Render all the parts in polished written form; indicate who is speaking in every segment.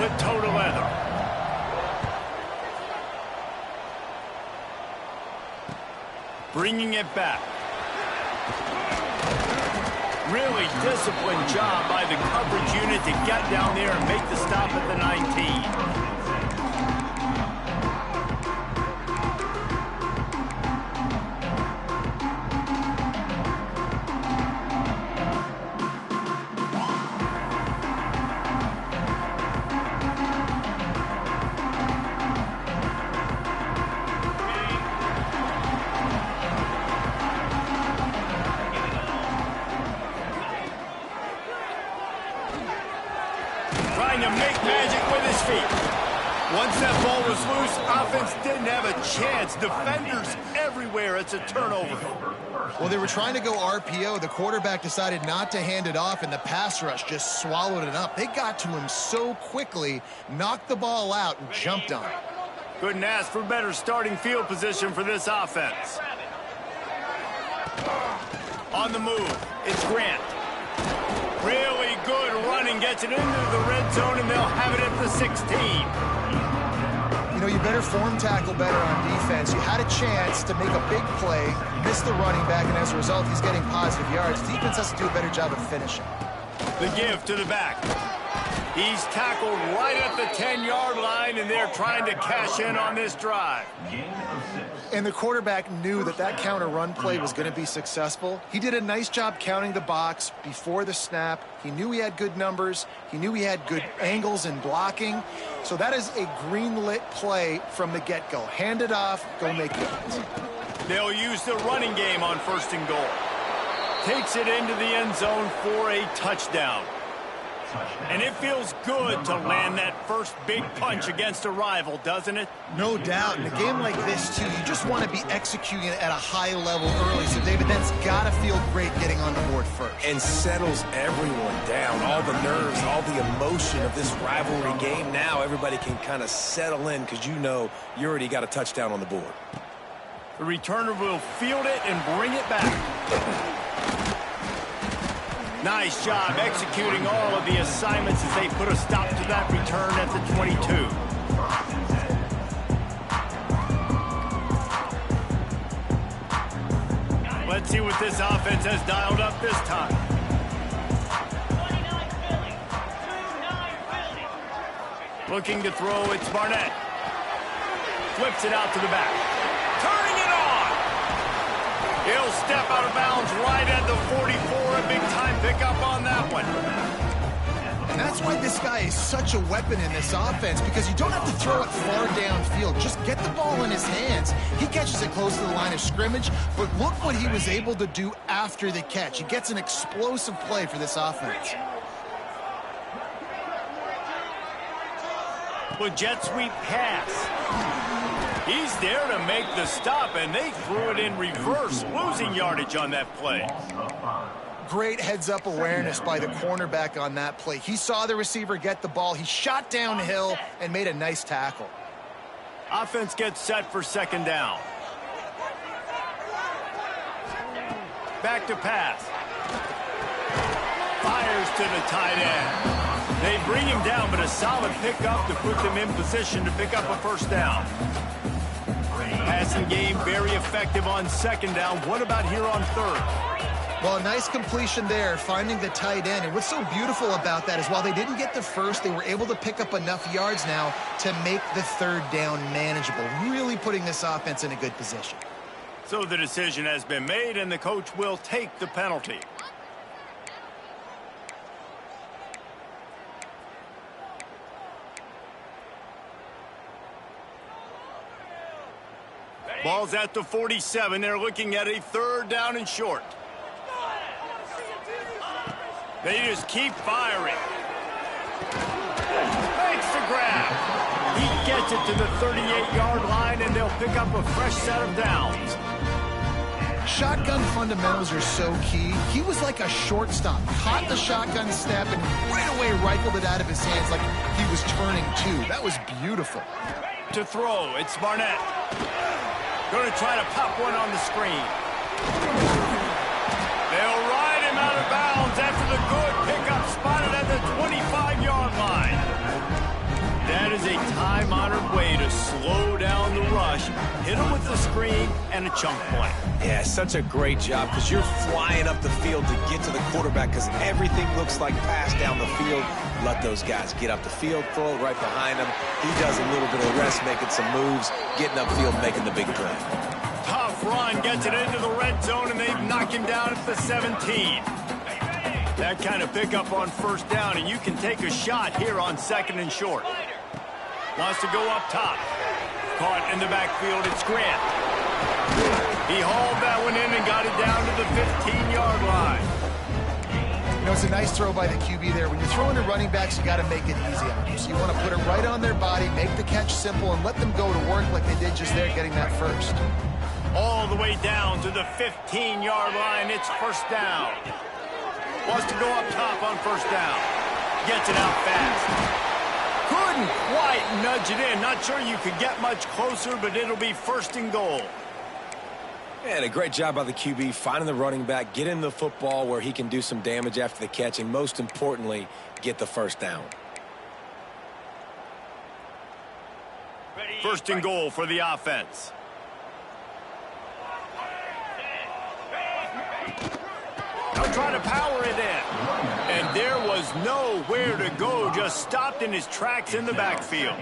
Speaker 1: split toe to leather. Bringing it back. Really disciplined job by the coverage unit to get down there and make the stop at the 19. Trying to make magic with his feet. Once that ball was loose, offense didn't have a chance. Defenders everywhere. It's a turnover.
Speaker 2: Well, they were trying to go RPO. The quarterback decided not to hand it off, and the pass rush just swallowed it up. They got to him so quickly, knocked the ball out, and jumped on it.
Speaker 1: Couldn't ask for better starting field position for this offense. On the move, it's Grant. Really good running, gets it into the red zone, and they'll have it at the 16.
Speaker 2: You know, you better form tackle better on defense. You had a chance to make a big play, missed the running back, and as a result, he's getting positive yards. Defense has to do a better job of finishing.
Speaker 1: The give to the back. He's tackled right at the 10-yard line, and they're trying to cash in on this drive.
Speaker 2: And the quarterback knew that that counter run play was going to be successful. He did a nice job counting the box before the snap. He knew he had good numbers. He knew he had good angles and blocking. So that is a green-lit play from the get-go. Hand it off, go make yards.
Speaker 1: They'll use the running game on 1st and goal. Takes it into the end zone for a touchdown. And it feels good to land that first big punch against a rival, doesn't it?
Speaker 2: No doubt. In a game like this, too, you just want to be executing it at a high level early. So, David, that's got to feel great getting on the board first.
Speaker 3: And settles everyone down. All the nerves, all the emotion of this rivalry game. Now everybody can kind of settle in because you know you already got a touchdown on the board.
Speaker 1: The returner will field it and bring it back. Nice job executing all of the assignments as they put a stop to that return at the 22. Let's see what this offense has dialed up this time. Looking to throw, it's Barnett. Flips it out to the back. Turning it on! He'll step out of bounds right at the 44. A big-time pickup on that one.
Speaker 2: And that's why this guy is such a weapon in this offense, because you don't have to throw it far downfield. Just get the ball in his hands. He catches it close to the line of scrimmage, but look what he was able to do after the catch. He gets an explosive play for this offense.
Speaker 1: Well, jet sweep pass. He's there to make the stop, and they threw it in reverse, losing yardage on that play.
Speaker 2: Great heads-up awareness by the cornerback on that play. He saw the receiver get the ball. He shot downhill and made a nice tackle.
Speaker 1: Offense gets set for 2nd down. Back to pass. Fires to the tight end. They bring him down, but a solid pickup to put them in position to pick up a 1st down. Passing game very effective on 2nd down. What about here on 3rd?
Speaker 2: Well, a nice completion there, finding the tight end. And what's so beautiful about that is while they didn't get the first, they were able to pick up enough yards now to make the 3rd down manageable, really putting this offense in a good position.
Speaker 1: So the decision has been made, and the coach will take the penalty. Ball's at the 47. They're looking at a 3rd down and short. They just keep firing. Makes the grab. He gets it to the 38-yard line, and they'll pick up a fresh set of downs.
Speaker 2: Shotgun fundamentals are so key. He was like a shortstop. Caught the shotgun snap and right away rifled it out of his hands like he was turning two. That was beautiful.
Speaker 1: To throw, it's Barnett. Going to try to pop one on the screen. They'll ride him out of bounds after the good pickup spotted at the 25-yard line. is a time-honored way to slow down the rush, hit him with the screen, and a chunk play.
Speaker 3: Yeah, such a great job because you're flying up the field to get to the quarterback because everything looks like pass down the field. Let those guys get up the field, throw it right behind him. He does a little bit of rest, making some moves, getting upfield, making the big play.
Speaker 1: Tough run, gets it into the red zone, and they've knocked him down at the 17. That kind of pickup on first down, and you can take a shot here on 2nd and short. Wants to go up top. Caught in the backfield, it's Grant. He hauled that one in and got it down to the 15-yard line.
Speaker 2: You know, it's a nice throw by the QB there. When you're throwing to running backs, you got to make it easy on them. So you want to put it right on their body, make the catch simple, and let them go to work like they did just there, getting that first.
Speaker 1: All the way down to the 15-yard line. It's first down. Wants to go up top on first down. Gets it out fast. Couldn't quite nudge it in. Not sure you could get much closer, but it'll be 1st and goal.
Speaker 3: And a great job by the QB, finding the running back, getting the football where he can do some damage after the catch, and most importantly, get the first down.
Speaker 1: 1st and goal for the offense. They'll try to power it in. And there was nowhere to go, just stopped in his tracks in the backfield.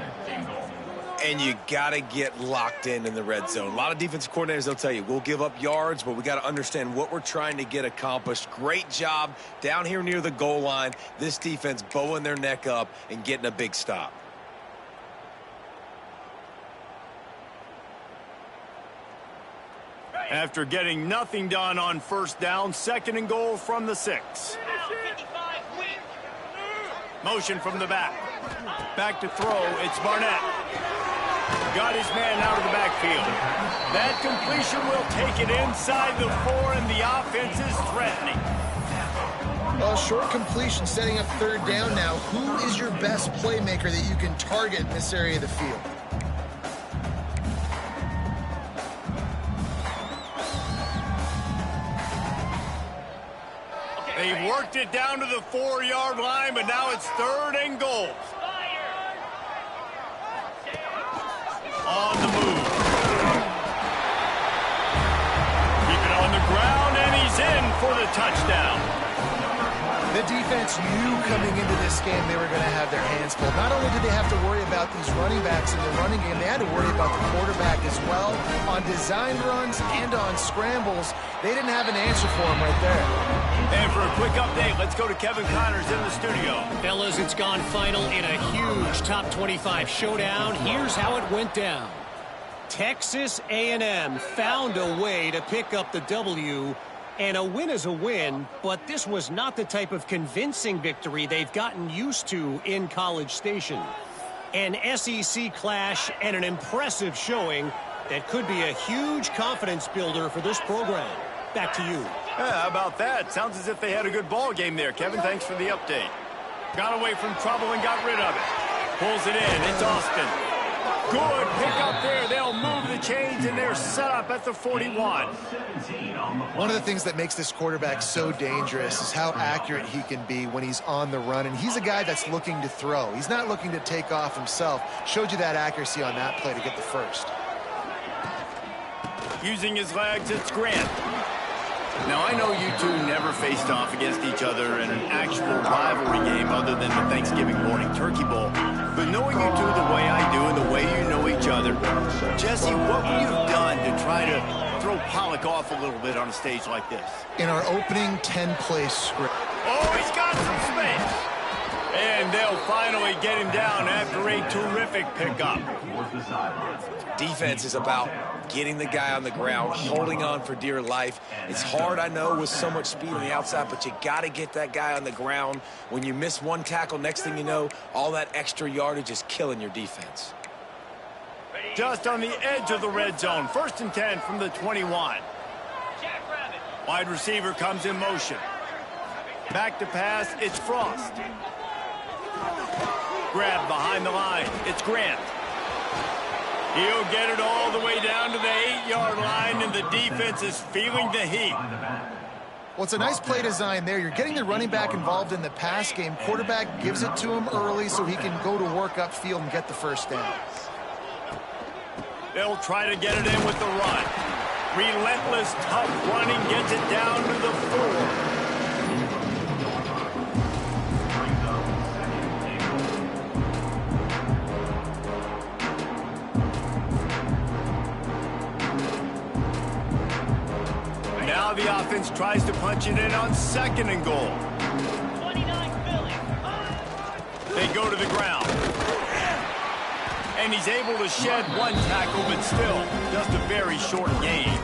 Speaker 3: And you got to get locked in the red zone. A lot of defensive coordinators, they'll tell you, we'll give up yards, but we got to understand what we're trying to get accomplished. Great job down here near the goal line. This defense bowing their neck up and getting a big stop.
Speaker 1: After getting nothing done on first down, 2nd and goal from the 6. Motion from the back. Back to throw, it's Barnett. Got his man out of the backfield. That completion will take it inside the 4, and the offense is threatening.
Speaker 2: Well, short completion setting up 3rd down now. Who is your best playmaker that you can target in this area of the field?
Speaker 1: They worked it down to the 4-yard line, but now it's 3rd and goal. On the move. Keep it on the ground, and he's in for the touchdown.
Speaker 2: The defense knew coming into this game they were going to have their hands full. Not only did they have to worry about these running backs in the running game, they had to worry about the quarterback as well. On design runs and on scrambles, they didn't have an answer for him right there.
Speaker 1: And for a quick update, let's go to Kevin Connors in the studio.
Speaker 4: Fellas, it's gone final in a huge top 25 showdown. Here's how it went down. Texas A&M found a way to pick up the W, and a win is a win, but this was not the type of convincing victory they've gotten used to in College Station. An SEC clash and an impressive showing that could be a huge confidence builder for this program. Back to you.
Speaker 1: Yeah, how about that? Sounds as if they had a good ball game there. Kevin, thanks for the update. Got away from trouble and got rid of it. Pulls it in. It's Austin. Good pick up there. They'll move the chains, and they're set up at the 41.
Speaker 2: One of the things that makes this quarterback so dangerous is how accurate he can be when he's on the run. And he's a guy that's looking to throw. He's not looking to take off himself. Showed you that accuracy on that play to get the first.
Speaker 1: Using his legs, it's Grant. Now, I know you two never faced off against each other in an actual rivalry game other than the Thanksgiving morning turkey bowl. But knowing you two the way I do and the way you know each other, Jesse, what would you have done to try to throw Pollock off a little bit on a stage like this?
Speaker 2: In our opening 10-play script.
Speaker 1: Oh, he's got some space. And they'll finally get him down after a terrific pickup.
Speaker 3: Defense is about getting the guy on the ground, holding on for dear life. It's hard, I know, with so much speed on the outside, but you got to get that guy on the ground. When you miss one tackle, next thing you know, all that extra yardage is killing your defense.
Speaker 1: Just on the edge of the red zone. 1st and 10 from the 21. Wide receiver comes in motion. Back to pass, it's Frost. Grab behind the line, it's Grant. He'll get it all the way down to the 8-yard line, and the defense is feeling the heat.
Speaker 2: Well, it's a nice play design there. You're getting the running back involved in the pass game. Quarterback gives it to him early so he can go to work upfield and get the first down.
Speaker 1: They'll try to get it in with the run. Relentless, tough running gets it down to the 4. Now the offense tries to punch it in on 2nd and goal.
Speaker 5: 29 Philly.
Speaker 1: They go to the ground. And he's able to shed 1 tackle, but still just a very short gain.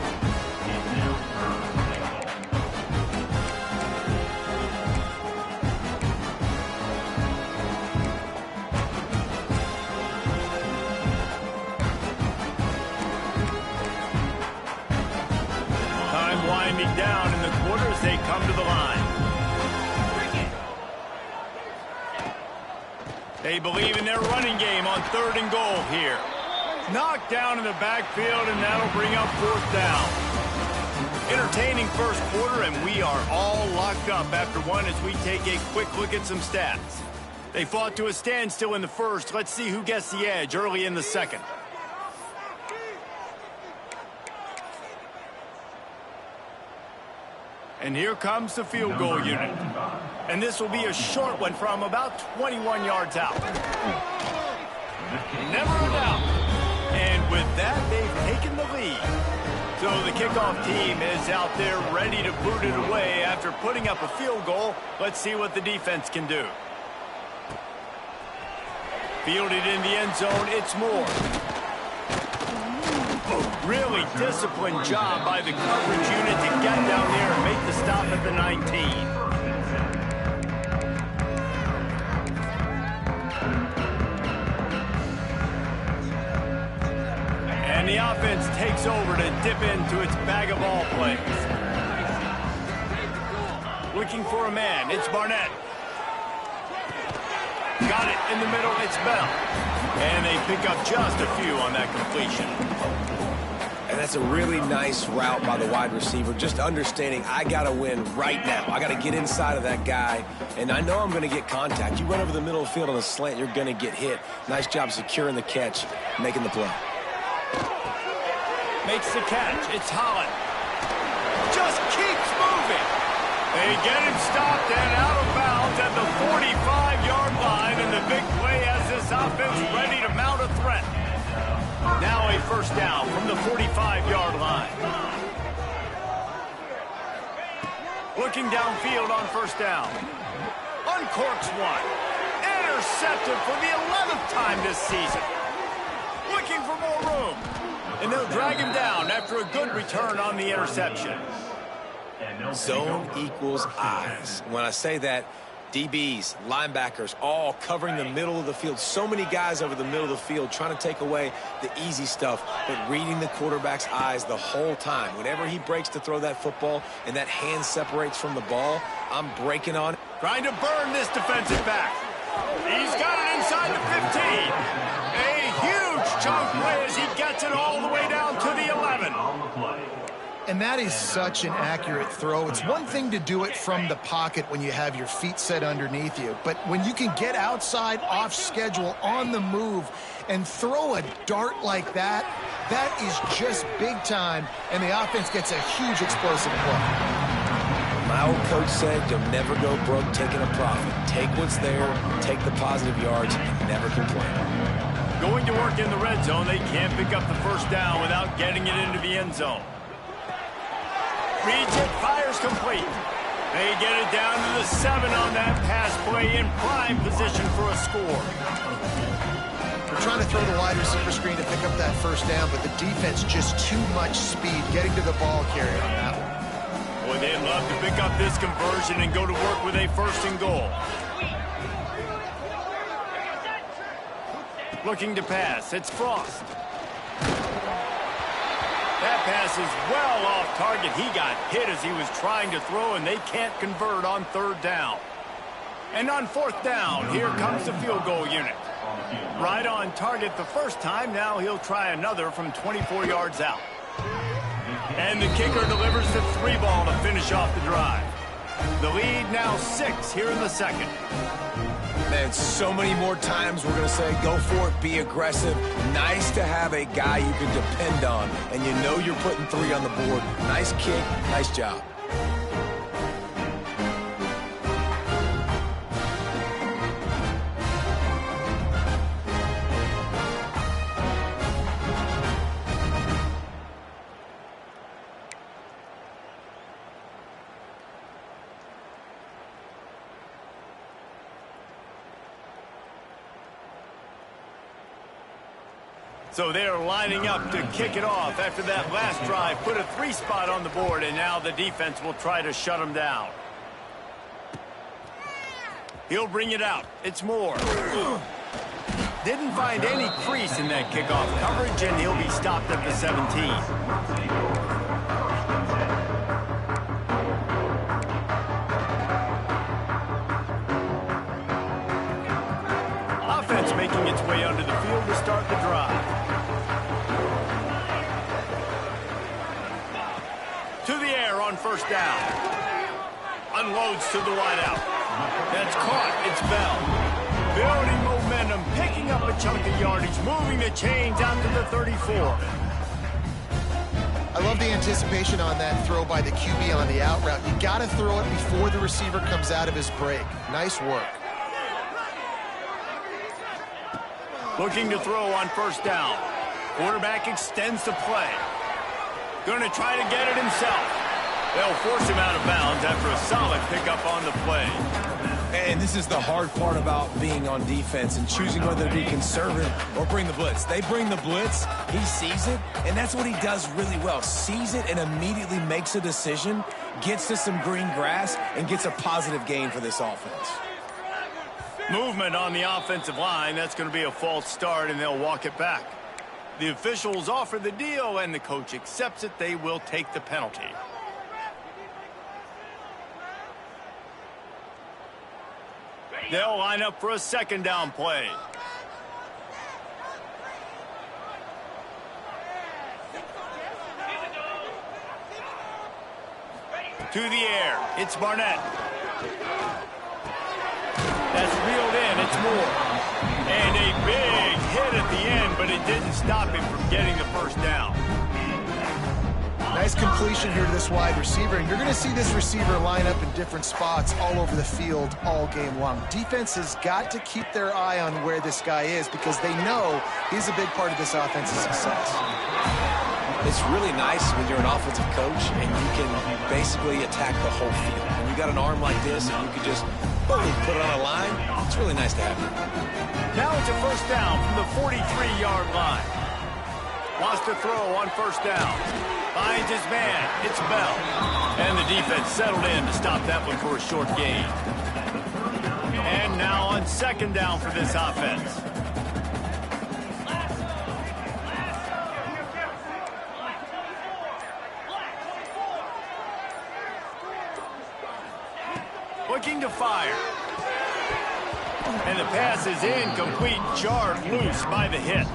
Speaker 1: Winding down in the quarter as they come to the line. They believe in their running game on 3rd and goal here. Knocked down in the backfield, and that'll bring up 4th down. Entertaining first quarter, and we are all locked up after one as we take a quick look at some stats. They fought to a standstill in the first. Let's see who gets the edge early in the second. And here comes the field goal unit. And this will be a short one from about 21 yards out. Never a doubt. And with that, they've taken the lead. So the kickoff team is out there ready to boot it away after putting up a field goal. Let's see what the defense can do. Fielded in the end zone, it's Moore. Really disciplined job by the coverage unit to get down there and make the stop at the 19. And the offense takes over to dip into its bag of all plays. Looking for a man, it's Barnett. Got it in the middle, it's Bell. And they pick up just a few on that completion.
Speaker 3: And that's a really nice route by the wide receiver, just understanding I got to win right now. I got to get inside of that guy, and I know I'm going to get contact. You run over the middle of the field on a slant, you're going to get hit. Nice job securing the catch, making the play.
Speaker 1: Makes the catch. It's Holland. Just keeps moving. They get him stopped and out of bounds at the 45-yard line, and the big play has this offense ready to mount a threat. Now a first down from the 45-yard line. Looking downfield on first down. Uncorks one. Intercepted for the 11th time this season. Looking for more room. And they'll drag him down after a good return on the interception.
Speaker 3: Zone equals eyes. When I say that, DBs, linebackers, all covering the middle of the field. So many guys over the middle of the field trying to take away the easy stuff, but reading the quarterback's eyes the whole time. Whenever he breaks to throw that football and that hand separates from the ball, I'm breaking on it.
Speaker 1: Trying to burn this defensive back. He's got it inside the 15. A huge chunk play as he gets it all the way down to the 11.
Speaker 2: And that is such an accurate throw. It's one thing to do it from the pocket when you have your feet set underneath you, but when you can get outside, off schedule, on the move, and throw a dart like that, that is just big time, and the offense gets a huge explosive play.
Speaker 3: My old coach said you'll never go broke taking a profit. Take what's there, take the positive yards, and never complain.
Speaker 1: Going to work in the red zone, they can't pick up the first down without getting it into the end zone. Reads it, fires complete. They get it down to the 7 on that pass play in prime position for a score.
Speaker 2: They're trying to throw the wide receiver screen to pick up that first down, but the defense just too much speed getting to the ball carrier on that one.
Speaker 1: Boy, they'd love to pick up this conversion and go to work with a first and goal. Looking to pass, it's Frost. That pass is well off target. He got hit as he was trying to throw, and they can't convert on third down. And on fourth down, here comes the field goal unit. Right on target the first time. Now he'll try another from 24 yards out. And the kicker delivers the 3-ball to finish off the drive. The lead now 6 here in the second.
Speaker 3: Man, so many more times we're going to say, go for it, be aggressive. Nice to have a guy you can depend on, and you know you're putting 3 on the board. Nice kick, nice job.
Speaker 1: So they're lining up to kick it off after that last drive. Put a 3 spot on the board, and now the defense will try to shut them down. He'll bring it out. It's Moore. Didn't find any crease in that kickoff coverage, and he'll be stopped at the 17. Making its way onto the field to start the drive. To the air on first down. Unloads to the wideout. That's caught. It's Bell. Building momentum, picking up a chunk of yardage, moving the chains out to the 34.
Speaker 2: I love the anticipation on that throw by the QB on the out route. You got to throw it before the receiver comes out of his break. Nice work.
Speaker 1: Looking to throw on first down. Quarterback extends the play. Going to try to get it himself. They'll force him out of bounds after a solid pickup on the play.
Speaker 3: And this is the hard part about being on defense and choosing whether to be conservative or bring the blitz. They bring the blitz, he sees it, and that's what he does really well. Sees it and immediately makes a decision, gets to some green grass, and gets a positive gain for this offense.
Speaker 1: Movement on the offensive line. That's going to be a false start, and they'll walk it back. The officials offer the deal, and the coach accepts it. They will take the penalty. They'll line up for a second down play. To the air. It's Barnett. That's reeled in. It's Moore. And a big hit at the end, but it didn't stop him from getting the first down.
Speaker 2: Nice completion here to this wide receiver, and you're going to see this receiver line up in different spots all over the field all game long. Defense has got to keep their eye on where this guy is because they know he's a big part of this offense's success.
Speaker 3: It's really nice when you're an offensive coach and you can basically attack the whole field. When you got an arm like this and you can just boom, put it on a line, it's really nice to have it.
Speaker 1: Now it's a first down from the 43-yard line. Wants to throw on first down. Finds his man. It's Bell. And the defense settled in to stop that one for a short gain. And now on second down for this offense. Looking to fire. And the pass is incomplete, jarred loose by the hit.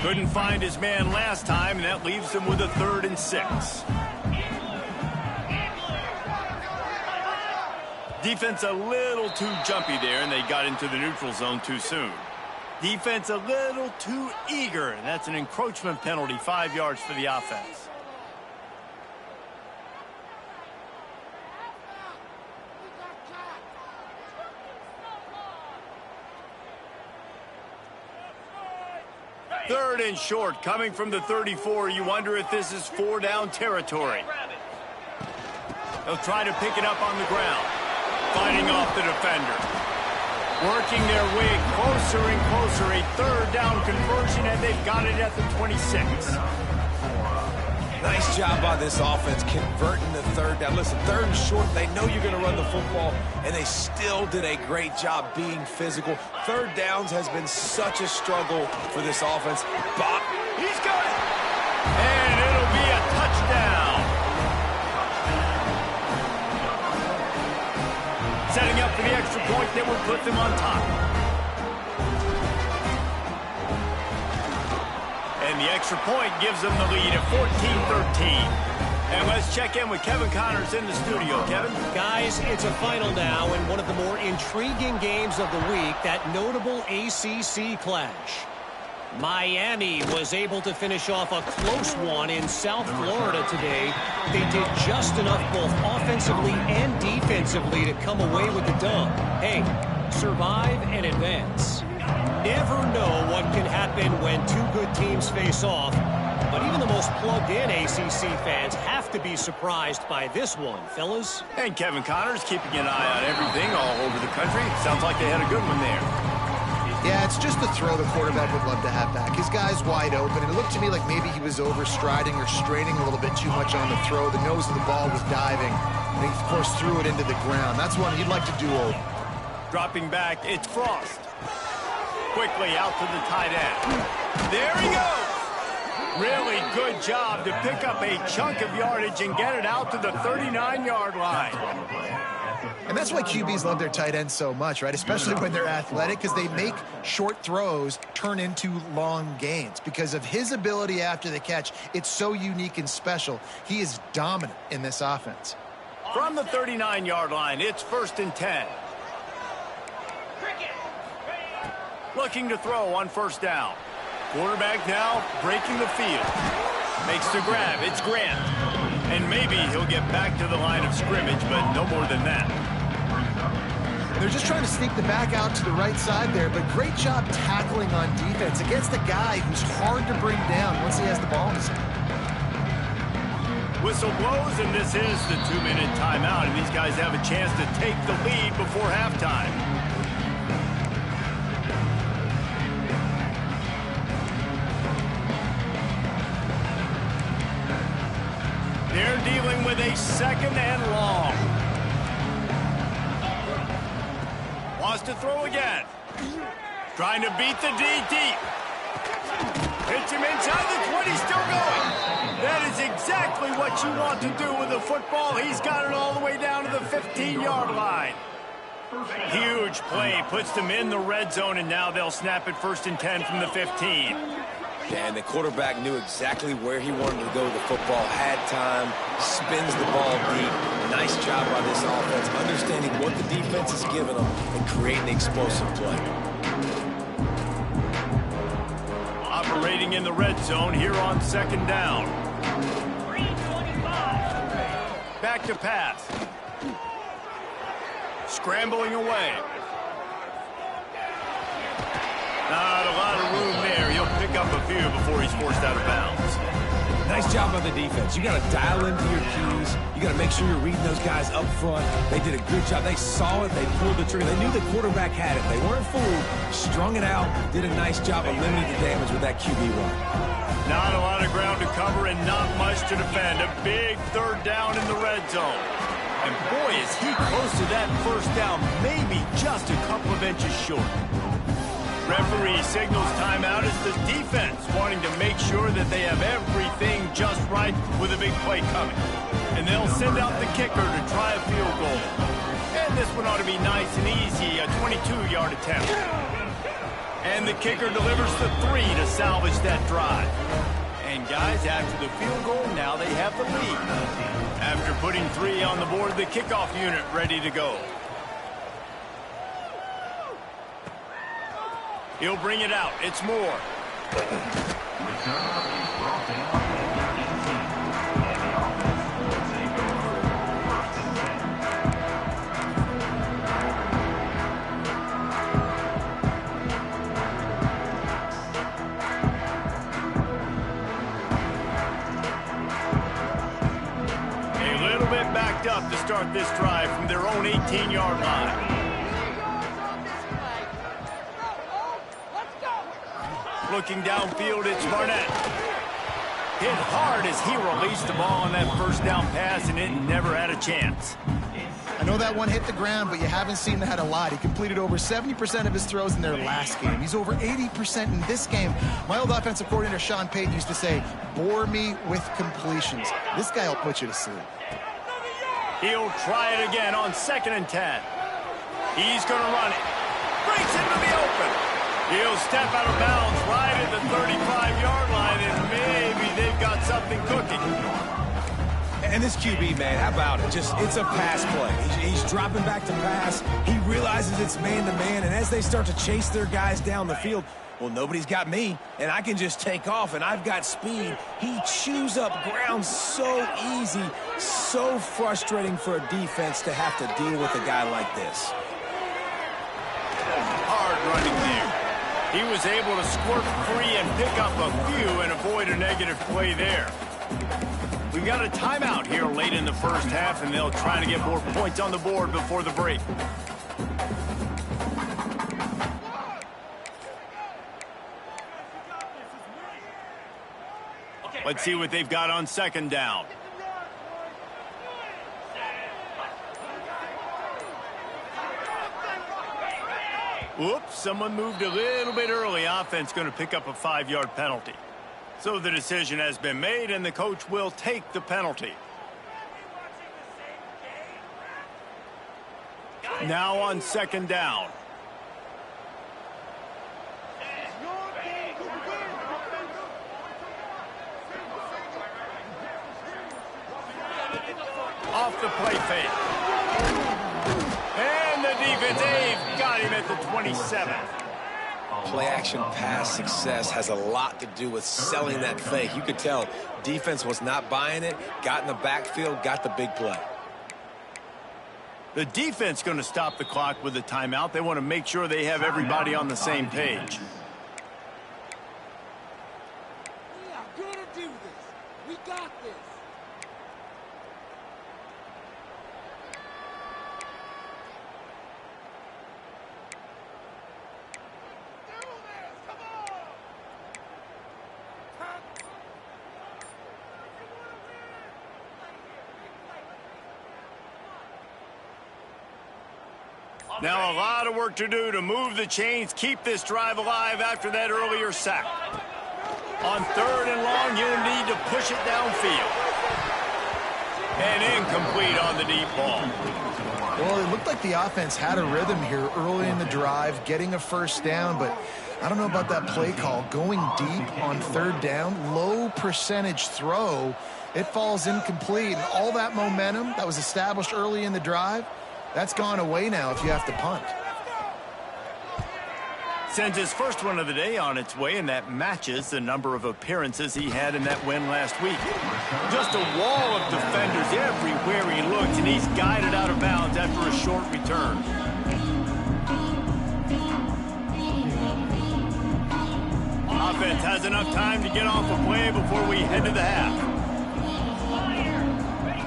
Speaker 1: Couldn't find his man last time, and that leaves him with a 3rd and 6. Defense a little too jumpy there, and they got into the neutral zone too soon. Defense a little too eager, and that's an encroachment penalty, 5 yards for the offense. Third and short, coming from the 34. You wonder if this is 4-down territory. They'll try to pick it up on the ground, fighting off the defender. Working their way closer and closer, a 3rd down conversion, and they've got it at the 26.
Speaker 3: Nice job by this offense converting the 3rd down. Listen, 3rd and short, they know you're going to run the football, and they still did a great job being physical. 3rd downs has been such a struggle for this offense. Bob,
Speaker 1: he's got it! And it'll be a touchdown. that would put them on top. And the extra point gives them the lead at 14-13. And let's check in with Kevin Connors in the studio. Kevin?
Speaker 4: Guys, it's a final now in one of the more intriguing games of the week, that notable ACC clash. Miami was able to finish off a close one in South Florida today. They did just enough both offensively and defensively to come away with the dub. Hey, survive and advance. Never know what can happen when two good teams face off. But even the most plugged-in ACC fans have to be surprised by this one, fellas.
Speaker 1: And Kevin Connors keeping an eye on everything all over the country. Sounds like they had a good one there.
Speaker 2: Yeah, it's just a throw the quarterback would love to have back. His guy's wide open, and it looked to me like maybe he was overstriding or straining a little bit too much on the throw. The nose of the ball was diving, and he, of course, threw it into the ground. That's one he'd like to do over.
Speaker 1: Dropping back, it's Frost. Quickly out to the tight end. There he goes. Really good job to pick up a chunk of yardage and get it out to the 39-yard line.
Speaker 2: And that's why QBs love their tight ends so much, right? Especially when they're athletic, because they make short throws turn into long gains. Because of his ability after the catch, it's so unique and special. He is dominant in this offense.
Speaker 1: From the 39-yard line, it's 1st and 10. Looking to throw on 1st down. Quarterback now breaking the field. Makes the grab. It's Grant. And maybe he'll get back to the line of scrimmage, but no more than that.
Speaker 2: They're just trying to sneak the back out to the right side there, but great job tackling on defense against a guy who's hard to bring down once he has the ball in his hand.
Speaker 1: Whistle blows, and this is the 2-minute timeout, and these guys have a chance to take the lead before halftime. They're dealing with a 2nd and long. Wants to throw again. Trying to beat the D deep. Hits him inside the 20, still going. That is exactly what you want to do with a football. He's got it all the way down to the 15-yard line. Huge play, puts them in the red zone, and now they'll snap it 1st and 10 from the 15.
Speaker 3: And the quarterback knew exactly where he wanted to go with the football, had time, spins the ball deep. Nice job by this offense, understanding what the defense is giving them and creating the explosive play.
Speaker 1: Operating in the red zone here on 2nd down.
Speaker 5: 325.
Speaker 1: Back to pass. Scrambling away. Not a lot of room there. He'll pick up a few before he's forced out of bounds.
Speaker 3: Nice job by the defense. You got to dial into your keys. You got to make sure you're reading those guys up front. They did a good job. They saw it. They pulled the trigger. They knew the quarterback had it. They weren't fooled. Strung it out. Did a nice job of limiting the damage with that QB run.
Speaker 1: Not a lot of ground to cover and not much to defend. A big 3rd down in the red zone. And boy, is he close to that 1st down. Maybe just a couple of inches short. Referee signals timeout as the defense wanting to make sure that they have everything just right with a big play coming. And they'll send out the kicker to try a field goal. And this one ought to be nice and easy, a 22-yard attempt. And the kicker delivers the 3 to salvage that drive. And guys, after the field goal, now they have the lead. After putting 3 on the board, the kickoff unit ready to go. He'll bring it out. It's Moore. A little bit backed up to start this drive from their own 18-yard line. Looking downfield, it's Barnett. Hit hard as he released the ball on that 1st down pass, and it never had a chance.
Speaker 2: I know that one hit the ground, but you haven't seen that a lot. He completed over 70% of his throws in their last game. He's over 80% in this game. My old offensive coordinator, Sean Payton, used to say, bore me with completions. This guy will put you to sleep.
Speaker 1: He'll try it again on 2nd and 10. He's going to run it. Breaks into the open. He'll step out of bounds right at the 35-yard line, and maybe they've got something cooking.
Speaker 3: And this QB, man, how about it? It's a pass play. He's dropping back to pass. He realizes it's man-to-man, and as they start to chase their guys down the field, well, nobody's got me, and I can just take off, and I've got speed. He chews up ground so easy, so frustrating for a defense to have to deal with a guy like this.
Speaker 1: Hard running there. He was able to squirt free and pick up a few and avoid a negative play there. We got a timeout here late in the first half, and they'll try to get more points on the board before the break. Let's see what they've got on second down. Whoops, someone moved a little bit early. Offense going to pick up a 5-yard penalty. So the decision has been made, and the coach will take the penalty. Now on second down. Off the play fake. And the defense, they've got him at the 27.
Speaker 3: Play-action pass success has a lot to do with selling that fake. You could tell defense was not buying it, got in the backfield, got the big play.
Speaker 1: The defense going to stop the clock with a timeout. They want to make sure they have everybody on the same page.
Speaker 6: We are going to do this. We got this.
Speaker 1: Now a lot of work to do to move the chains, keep this drive alive after that earlier sack. On third and long, you'll need to push it downfield. And incomplete on the deep ball.
Speaker 2: Well, it looked like the offense had a rhythm here early in the drive, getting a first down, but I don't know about that play call. Going deep on third down, low percentage throw, it falls incomplete. And all that momentum that was established early in the drive, that's gone away now if you have to punt.
Speaker 1: Sends his first one of the day on its way, and that matches the number of appearances he had in that win last week. Just a wall of defenders everywhere he looks, and he's guided out of bounds after a short return. Offense has enough time to get off a play before we head to the half.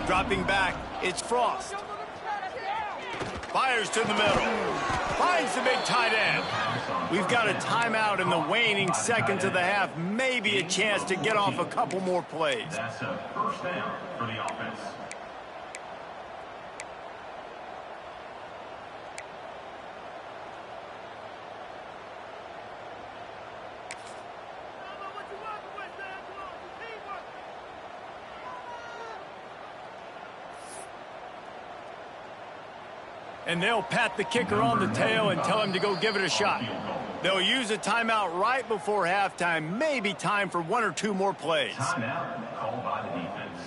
Speaker 1: Dropping back, it's Frost. Fires to the middle. Finds the big tight end. We've got a timeout in the waning seconds of the half. Maybe a chance to get off a couple more plays.
Speaker 7: That's a first down for the offense.
Speaker 1: And they'll pat the kicker on the tail and tell him to go give it a shot. They'll use a timeout right before halftime. Maybe time for one or two more plays.
Speaker 7: Timeout called by the defense.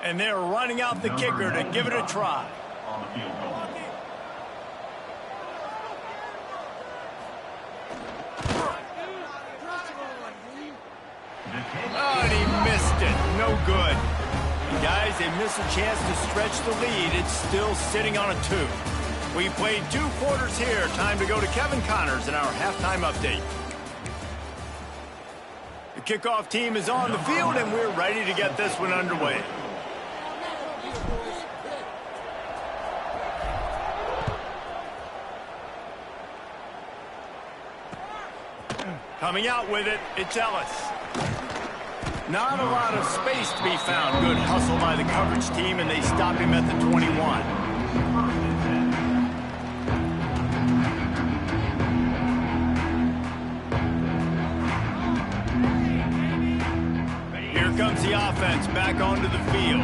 Speaker 1: And they're running out the kicker to give it a try.
Speaker 7: On the field goal.
Speaker 1: Oh, and he missed it. No good. And guys, they miss a chance to stretch the lead. It's still sitting on a 2. We played 2 quarters here. Time to go to Kevin Connors in our halftime update. The kickoff team is on the field, and we're ready to get this one underway. Coming out with it, it's Ellis. Not a lot of space to be found. Good hustle by the coverage team, and they stop him at the 21. offense back onto the field.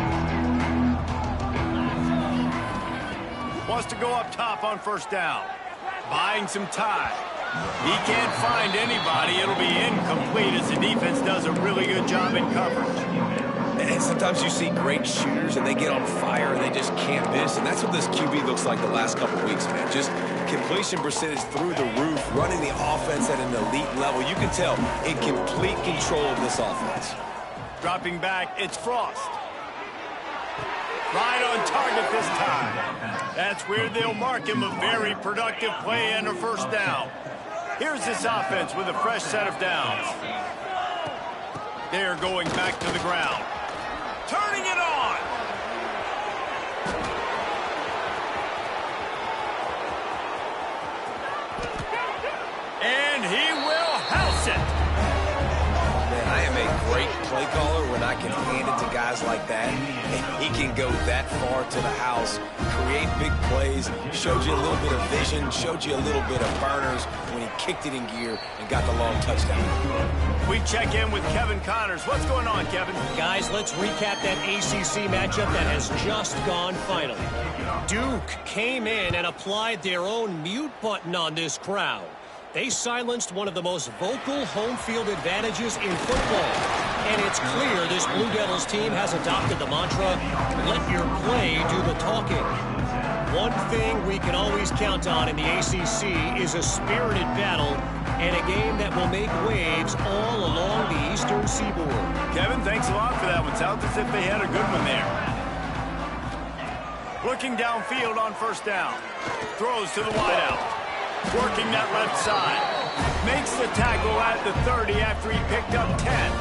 Speaker 1: Wants to go up top on first down. Buying some time. He can't find anybody. It'll be incomplete as the defense does a really good job in coverage.
Speaker 3: And sometimes you see great shooters and they get on fire and they just can't miss. And that's what this QB looks like the last couple weeks, man. Just completion percentage through the roof, running the offense at an elite level. You can tell in complete control of this offense.
Speaker 1: Dropping back, it's Frost. Right on target this time. That's where they'll mark him. A very productive play and a first down. Here's this offense with a fresh set of downs. They're going back to the ground. Turning it on. And he will house it.
Speaker 3: Man, I am a great play caller when I can hand it to guys like that. And he can go that far to the house, create big plays, showed you a little bit of vision, showed you a little bit of burners when he kicked it in gear and got the long touchdown.
Speaker 1: We check in with Kevin Connors. What's going on, Kevin?
Speaker 4: Guys, let's recap that ACC matchup that has just gone final. Duke came in and applied their own mute button on this crowd. They silenced one of the most vocal home field advantages in football. And it's clear this Blue Devils team has adopted the mantra, let your play do the talking. One thing we can always count on in the ACC is a spirited battle and a game that will make waves all along the Eastern Seaboard.
Speaker 1: Kevin, thanks a lot for that one. Sounds as if they had a good one there. Looking downfield on first down. Throws to the wideout. Working that left side. Makes the tackle at the 30 after he picked up 10.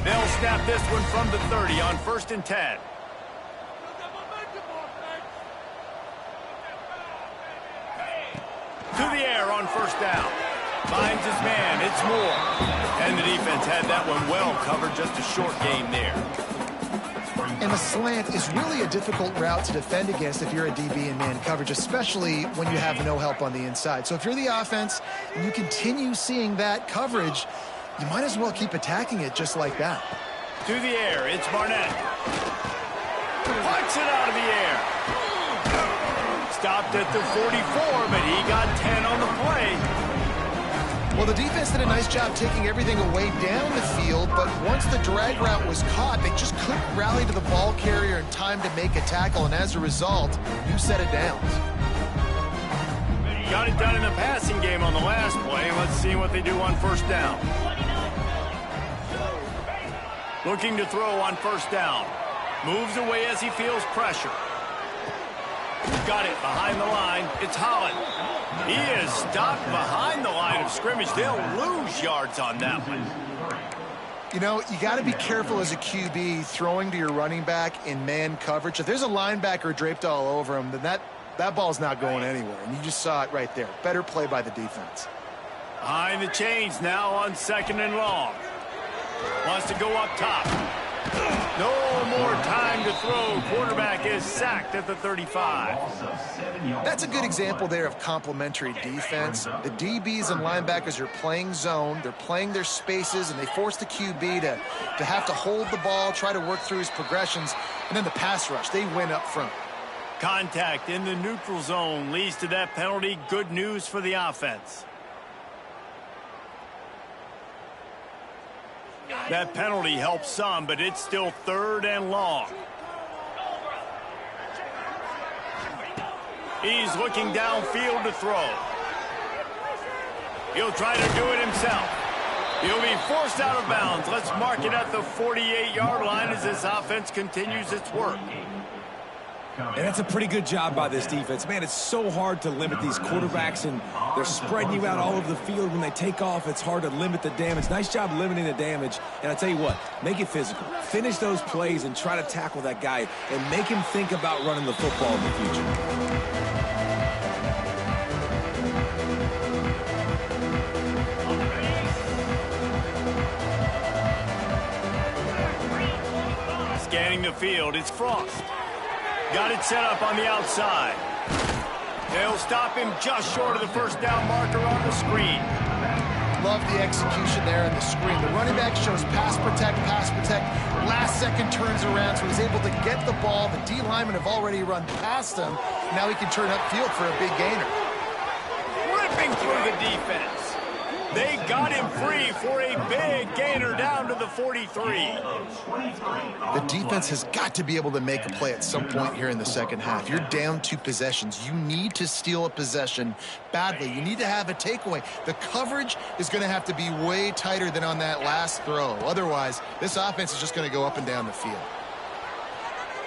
Speaker 1: They'll snap this one from the 30 on 1st and 10. To the air on first down. Finds his man. It's Moore. And the defense had that one well covered. Just a short gain there.
Speaker 2: And the slant is really a difficult route to defend against if you're a DB in man coverage, especially when you have no help on the inside. So if you're the offense and you continue seeing that coverage, you might as well keep attacking it just like that.
Speaker 1: To the air, it's Barnett. Punts it out of the air. Stopped at the 44, but he got 10 on the play.
Speaker 2: Well, the defense did a nice job taking everything away down the field, but once the drag route was caught, they just couldn't rally to the ball carrier in time to make a tackle, and as a result, new set of downs.
Speaker 1: Got it done in the passing game on the last play. Let's see what they do on first down. Looking to throw on first down. Moves away as he feels pressure. Got it behind the line. It's Holland. He is stopped behind the line of scrimmage. They'll lose yards on that one.
Speaker 2: You know, you got to be careful as a QB throwing to your running back in man coverage. If there's a linebacker draped all over him, then that ball's not going anywhere. And you just saw it right there. Better play by the defense.
Speaker 1: Behind the chains now on 2nd and long. Wants to go up top. No more time to throw. Quarterback is sacked at the 35.
Speaker 2: That's a good example there of complementary defense. The DBs and linebackers are playing zone. They're playing their spaces, and they force the QB to have to hold the ball, try to work through his progressions, and then the pass rush. They win up front.
Speaker 1: Contact in the neutral zone leads to that penalty. Good news for the offense. That penalty helps some, but it's still 3rd and long. He's looking downfield to throw. He'll try to do it himself. He'll be forced out of bounds. Let's mark it at the 48-yard line as this offense continues its work.
Speaker 3: And that's a pretty good job by this defense. Man, it's so hard to limit these quarterbacks, and they're spreading you out all over the field. When they take off, it's hard to limit the damage. Nice job limiting the damage. And I tell you what, make it physical. Finish those plays and try to tackle that guy and make him think about running the football in the future.
Speaker 1: Scanning the field, it's Frost. Got it set up on the outside. They'll stop him just short of the first down marker on the screen.
Speaker 2: Love the execution there on the screen. The running back shows pass protect, last second turns around, so he's able to get the ball. The D linemen have already run past him. Now he can turn upfield for a big gainer.
Speaker 1: Ripping through the defense. They got him free for a big gainer down to the 43.
Speaker 2: The defense has got to be able to make a play at some point here in the second half. You're down 2 possessions. You need to steal a possession badly. You need to have a takeaway. The coverage is going to have to be way tighter than on that last throw. Otherwise, this offense is just going to go up and down the field.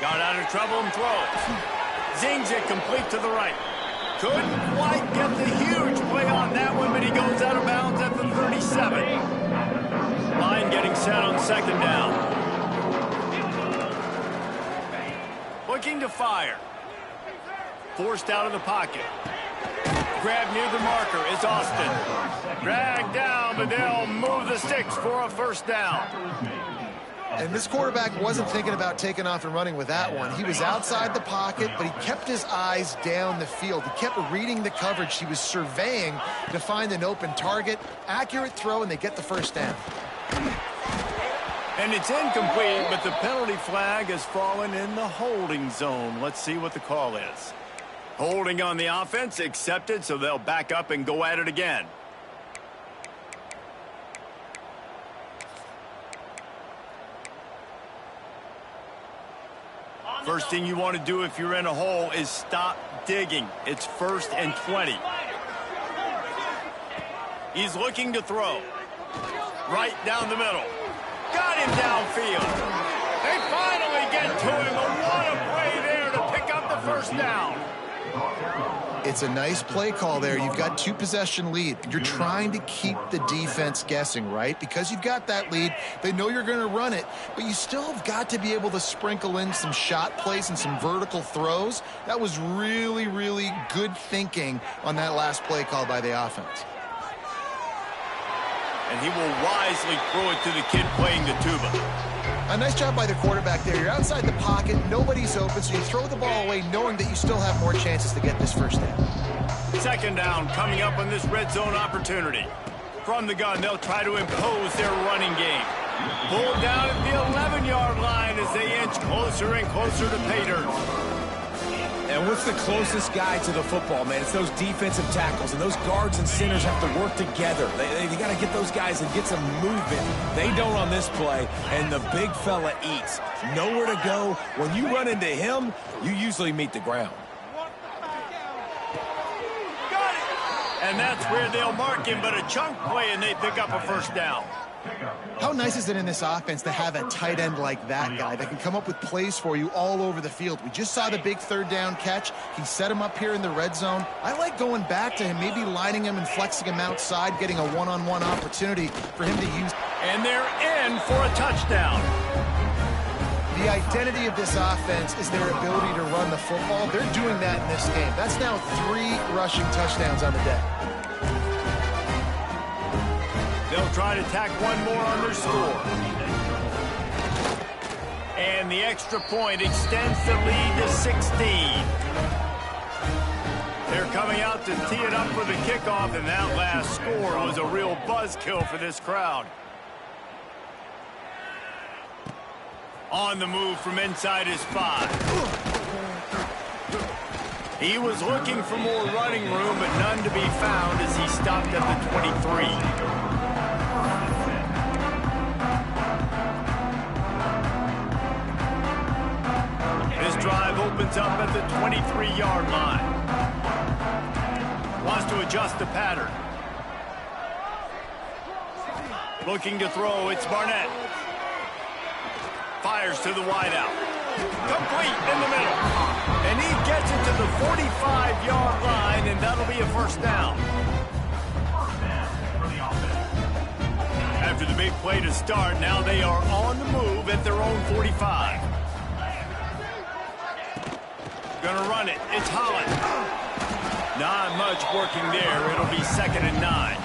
Speaker 1: Got out of trouble and throws. Zings it complete to the right. Couldn't quite get the huge play on that one, but he goes out of bounds at the 37. Line getting set on second down. Looking to fire. Forced out of the pocket. Grab near the marker is Austin. Dragged down, but they'll move the sticks for a first down.
Speaker 2: And this quarterback wasn't thinking about taking off and running with that one. He was outside the pocket, but he kept his eyes down the field. He kept reading the coverage. He was surveying to find an open target. Accurate throw, and they get the first down.
Speaker 1: And it's incomplete, but the penalty flag has fallen in the holding zone. Let's see what the call is. Holding on the offense, accepted, so they'll back up and go at it again. First thing you want to do if you're in a hole is stop digging. It's 1st and 20. He's looking to throw. Right down the middle. Got him downfield. They finally get to him. And what a play there to pick up the first down.
Speaker 2: It's a nice play call there. You've got 2 possession lead. You're trying to keep the defense guessing, right? Because you've got that lead, they know you're going to run it, but you still have got to be able to sprinkle in some shot plays and some vertical throws. That was really, really good thinking on that last play call by the offense.
Speaker 1: And he will wisely throw it to the kid playing the tuba.
Speaker 2: A nice job by the quarterback there. You're outside the pocket, nobody's open, so you throw the ball away knowing that you still have more chances to get this first down.
Speaker 1: Second down coming up on this red zone opportunity. From the gun, they'll try to impose their running game. Pulled down at the 11-yard line as they inch closer and closer to pay dirt.
Speaker 3: And what's the closest guy to the football, man? It's those defensive tackles, and those guards and centers have to work together. They got to get those guys and get some movement. They don't on this play, and the big fella eats. Nowhere to go. When you run into him, you usually meet the ground.
Speaker 1: Got it! And that's where they'll mark him, but a chunk play, and they pick up a first down.
Speaker 2: How nice is it in this offense to have a tight end like that guy that can come up with plays for you all over the field? We just saw the big 3rd down catch. He set him up here in the red zone. I like going back to him, maybe lining him and flexing him outside, getting a one-on-one opportunity for him to use.
Speaker 1: And they're in for a touchdown.
Speaker 2: The identity of this offense is their ability to run the football. They're doing that in this game. That's now 3 rushing touchdowns on the day.
Speaker 1: They'll try to tack one more on their score. And the extra point extends the lead to 16. They're coming out to tee it up for the kickoff, and that last score was a real buzzkill for this crowd. On the move from inside his 5. He was looking for more running room, but none to be found as he stopped at the 23. This drive opens up at the 23-yard line. Wants to adjust the pattern. Looking to throw, it's Barnett. Fires to the wideout. Complete in the middle. And he gets it to the 45-yard line, and that'll be a first down. After the big play to start, now they are on the move at their own 45. Gonna run it. It's Holland. Not much working there. It'll be 2nd and 9.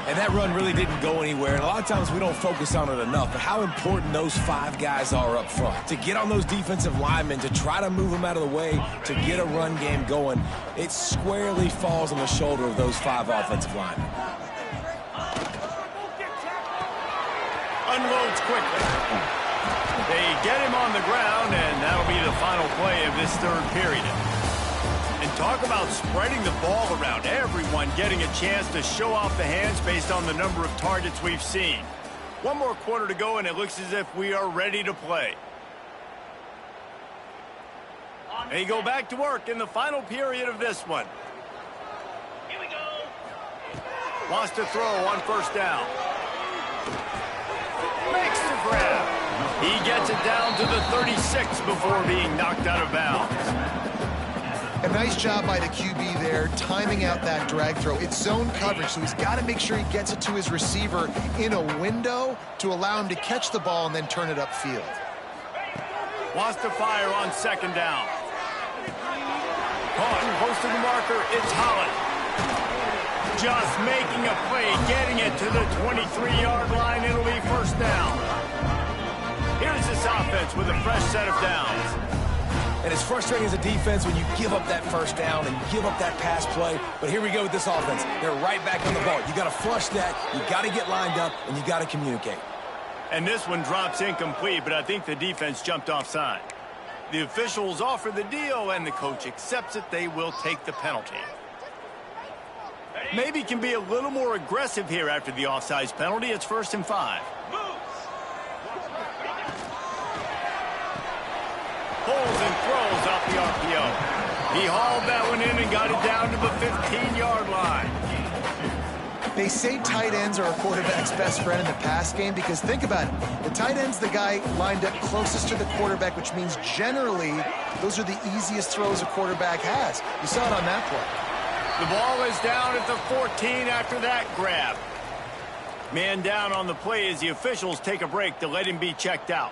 Speaker 3: And And that run really didn't go anywhere. And a lot of times we don't focus on it enough, but how important those 5 guys are up front. To get on those defensive linemen, to try to move them out of the way, to get a run game going, it squarely falls on the shoulder of those 5 offensive linemen.
Speaker 1: Unloads quickly. They get him on the ground, and that'll be the final play of this third period. And talk about spreading the ball around, everyone getting a chance to show off the hands based on the number of targets we've seen. One more quarter to go, and it looks as if we are ready to play. They go back to work in the final period of this one.
Speaker 5: Here we go.
Speaker 1: Wants to throw on first down. Makes the grab. He gets it down to the 36 before being knocked out of bounds.
Speaker 2: A nice job by the QB there, timing out that drag throw. It's zone coverage, so he's got to make sure he gets it to his receiver in a window to allow him to catch the ball and then turn it upfield.
Speaker 1: Wants to fire on second down. Caught close to the marker, it's Holland. Just making a play, getting it to the 23-yard line. It'll be first down. Here's this offense with a fresh set of downs.
Speaker 3: And it's frustrating as a defense when you give up that first down and give up that pass play. But here we go with this offense. They're right back on the ball. You got to flush that. You got to get lined up, and you got to communicate.
Speaker 1: And this one drops incomplete, but I think the defense jumped offside. The officials offer the deal, and the coach accepts it. They will take the penalty. Maybe can be a little more aggressive here after the offsides penalty. It's 1st and 5. Pulls and throws off the RPO. He hauled that one in and got it down to the 15-yard line.
Speaker 2: They say tight ends are a quarterback's best friend in the pass game because think about it. The tight end's the guy lined up closest to the quarterback, which means generally those are the easiest throws a quarterback has. You saw it on that play.
Speaker 1: The ball is down at the 14 after that grab. Man down on the play as the officials take a break to let him be checked out.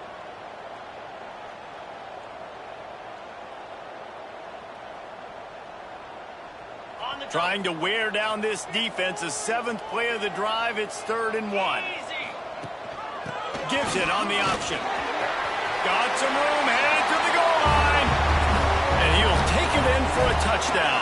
Speaker 1: Trying to wear down this defense. The 7th play of the drive. It's 3rd and 1. Gives it on the option. Got some room, headed to the goal line. And he'll take it in for a touchdown.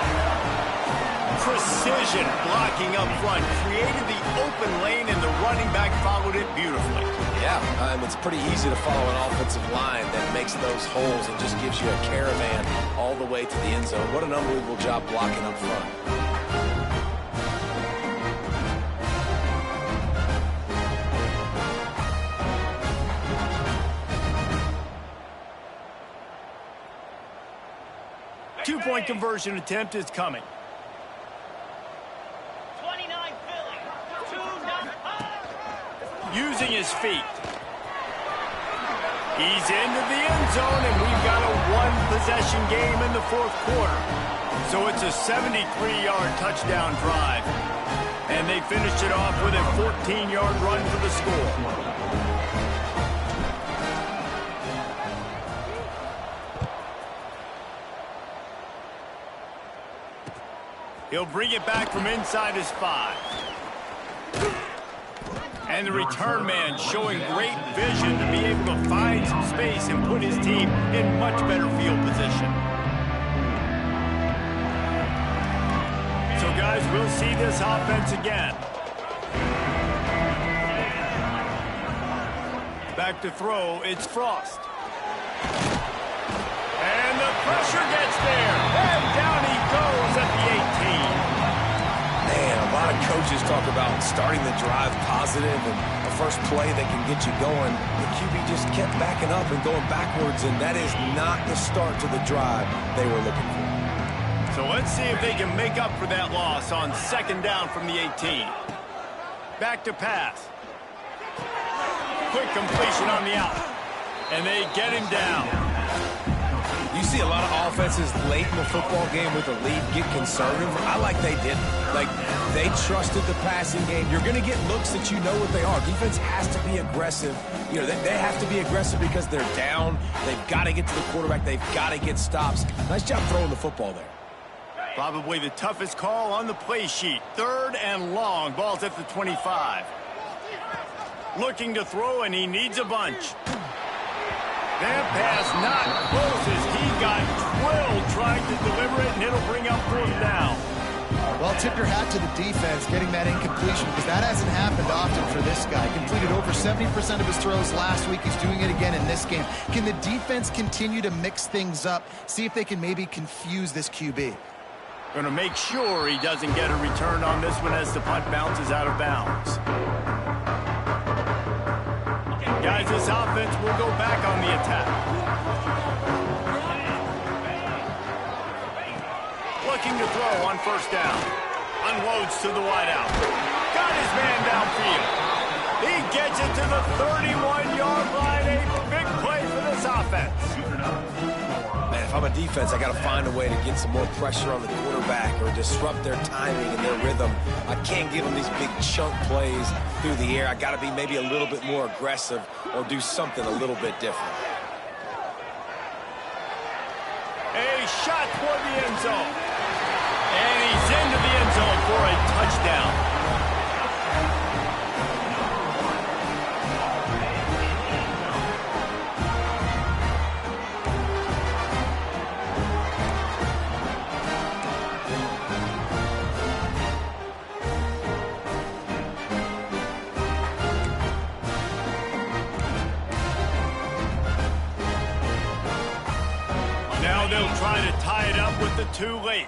Speaker 1: Precision blocking up front. Created the open lane, and the running back followed it beautifully.
Speaker 3: Yeah, it's pretty easy to follow an offensive line that makes those holes and just gives you a caravan all the way to the end zone. What an unbelievable job blocking up front.
Speaker 1: Two-point conversion attempt is coming.
Speaker 5: 29 Philly. 2-0.
Speaker 1: Using his feet. He's into the end zone, and we've got a one-possession game in the 4th quarter. So it's a 73-yard touchdown drive. And they finished it off with a 14-yard run for the score. He'll bring it back from inside his 5. And the return man showing great vision to be able to find some space and put his team in much better field position. So, guys, we'll see this offense again. Back to throw, it's Frost. And the pressure gets there. And down he goes at the 18.
Speaker 3: Man, a lot of coaches talk about starting the drive positive and a first play that can get you going. The QB just kept backing up and going backwards, and that is not the start to the drive they were looking for.
Speaker 1: So let's see if they can make up for that loss on 2nd down from the 18. Back to pass. Quick completion on the out. And they get him down.
Speaker 3: You see a lot of offenses late in the football game with a lead get conservative. I like they didn't. Like, they trusted the passing game. You're going to get looks that you know what they are. Defense has to be aggressive. You know, they have to be aggressive because they're down. They've got to get to the quarterback. They've got to get stops. Nice job throwing the football there.
Speaker 1: Probably the toughest call on the play sheet. 3rd and long. Ball's at the 25. Looking to throw, and he needs a bunch. That pass not close as he got drilled trying to deliver it, and it'll bring up 4th down.
Speaker 2: Well, tip your hat to the defense getting that incompletion, because that hasn't happened often for this guy. Completed over 70% of his throws last week. He's doing it again in this game. Can the defense continue to mix things up, see if they can maybe confuse this QB?
Speaker 1: Going to make sure he doesn't get a return on this one as the punt bounces out of bounds. Guys, this offense will go back on the attack. Looking to throw on 1st down. Unloads to the wideout. Got his man downfield. He gets it to the 31-yard line. A big play for this offense.
Speaker 3: Man, if I'm a defense, I got to find a way to get some more pressure on the quarterback or disrupt their timing and their rhythm. I can't give them these big chunk plays through the air. I got to be maybe a little bit more aggressive or do something a little bit different.
Speaker 1: A shot toward the end zone. And he's into the end zone for a touchdown. Now they'll try to tie it up with the too late.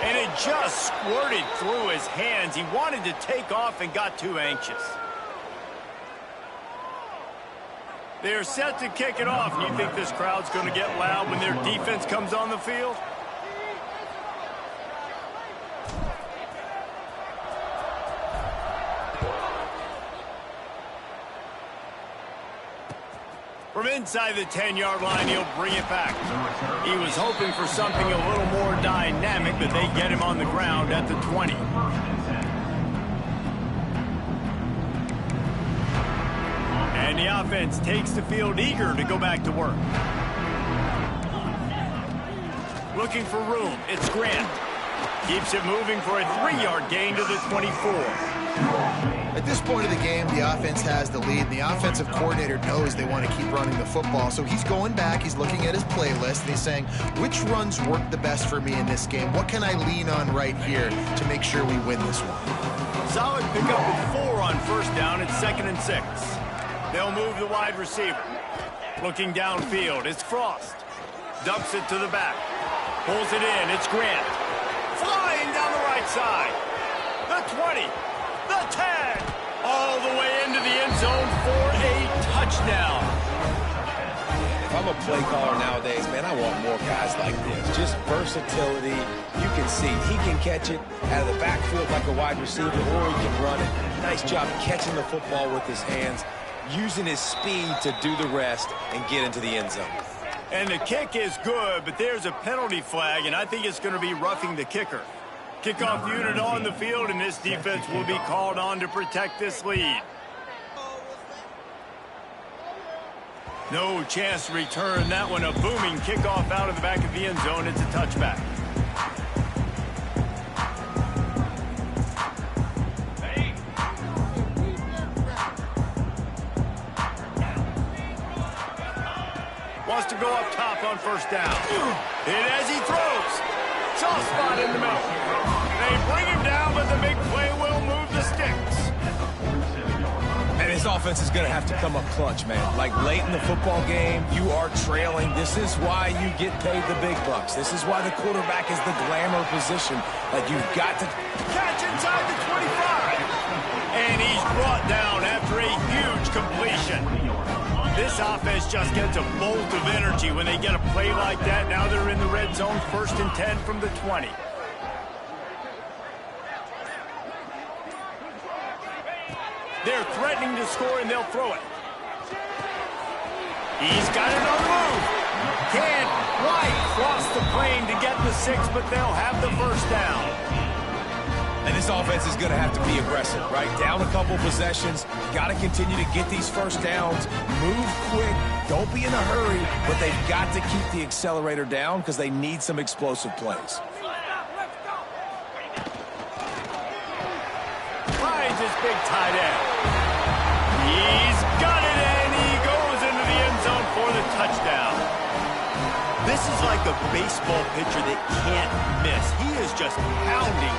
Speaker 1: And it just squirted through his hands. He wanted to take off and got too anxious. They're set to kick it off. You think this crowd's going to get loud when their defense comes on the field? From inside the 10-yard line, he'll bring it back. He was hoping for something a little more dynamic, but they get him on the ground at the 20. And the offense takes the field eager to go back to work. Looking for room. It's Grant. Keeps it moving for a 3-yard gain to the 24.
Speaker 2: At this point of the game, the offense has the lead, and the offensive coordinator knows they want to keep running the football. So he's going back, he's looking at his playlist, and he's saying, which runs work the best for me in this game? What can I lean on right here to make sure we win this one?
Speaker 1: Solid pickup with 4 on 1st down. It's 2nd and 6. They'll move the wide receiver. Looking downfield, it's Frost. Dumps it to the back. Pulls it in, it's Grant. Flying down the right side. The 20. The 10, all the way into the end zone for a touchdown.
Speaker 3: If I'm a play caller nowadays, man, I want more guys like this. Just versatility. You can see he can catch it out of the backfield like a wide receiver, or he can run it. Nice job catching the football with his hands, using his speed to do the rest and get into the end zone.
Speaker 1: And the kick is good, but there's a penalty flag, and I think it's going to be roughing the kicker. Kickoff unit on the field, and this defense will be called on to protect this lead. No chance to return that one. A booming kickoff out of the back of the end zone. It's a touchback. Wants to go up top on 1st down. And as he throws, soft spot in the middle. They bring him down, but the big play will move the sticks.
Speaker 3: And his offense is going to have to come up clutch, man. Like late in the football game, you are trailing. This is why you get paid the big bucks. This is why the quarterback is the glamour position. Like you've got to
Speaker 1: catch inside the 25. And he's brought down after a huge completion. This offense just gets a bolt of energy when they get a play like that. Now they're in the red zone, 1st and 10 from the 20. They're threatening to score, and they'll throw it. He's got it on the move. Can't quite cross the plane to get the 6, but they'll have the 1st down.
Speaker 3: And this offense is going to have to be aggressive, right? Down a couple possessions, got to continue to get these first downs, move quick, don't be in a hurry, but they've got to keep the accelerator down because they need some explosive plays.
Speaker 1: Finds his big tight end. He's got it, and he goes into the end zone for the touchdown. This is like a baseball pitcher that can't miss. He is just pounding